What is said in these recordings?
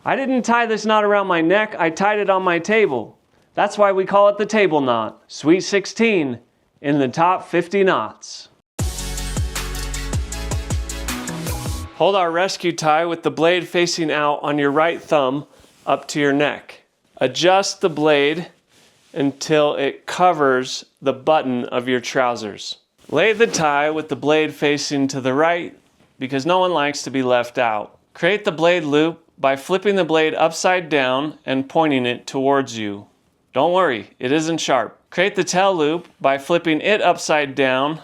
I didn't tie this knot around my neck, I tied it on my table. That's why we call it the table knot. Sweet 16 in the top 50 knots. Hold our rescue tie with the blade facing out on your right thumb up to your neck. Adjust the blade until it covers the button of your trousers. Lay the tie with the blade facing to the right because no one likes to be left out. Create the blade loop by flipping the blade upside down and pointing it towards you. Don't worry, it isn't sharp. Create the tail loop by flipping it upside down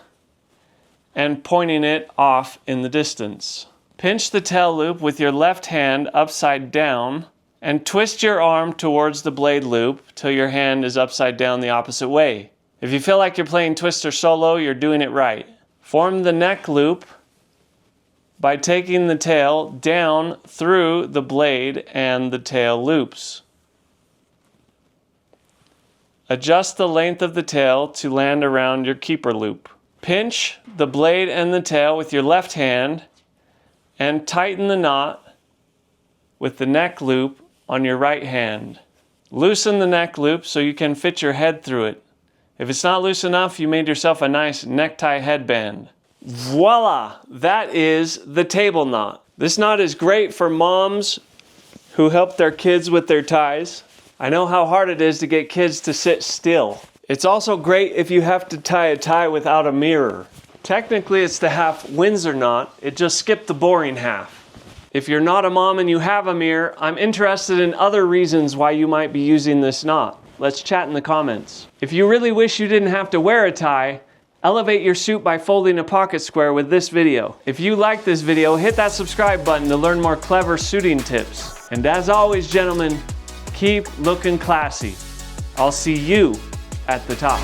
and pointing it off in the distance. Pinch the tail loop with your left hand upside down and twist your arm towards the blade loop till your hand is upside down the opposite way. If you feel like you're playing Twister solo, you're doing it right. Form the neck loop by taking the tail down through the blade and the tail loops. Adjust the length of the tail to land around your keeper loop. Pinch the blade and the tail with your left hand and tighten the knot with the neck loop on your right hand. Loosen the neck loop so you can fit your head through it. If it's not loose enough, you made yourself a nice necktie headband. Voila! That is the table knot. This knot is great for moms who help their kids with their ties. I know how hard it is to get kids to sit still. It's also great if you have to tie a tie without a mirror. Technically, it's the Half Windsor knot. It just skipped the boring half. If you're not a mom and you have a mirror, I'm interested in other reasons why you might be using this knot. Let's chat in the comments. If you really wish you didn't have to wear a tie, elevate your suit by folding a pocket square with this video. If you like this video, hit that subscribe button to learn more clever suiting tips. And as always, gentlemen, keep looking classy. I'll see you at the top.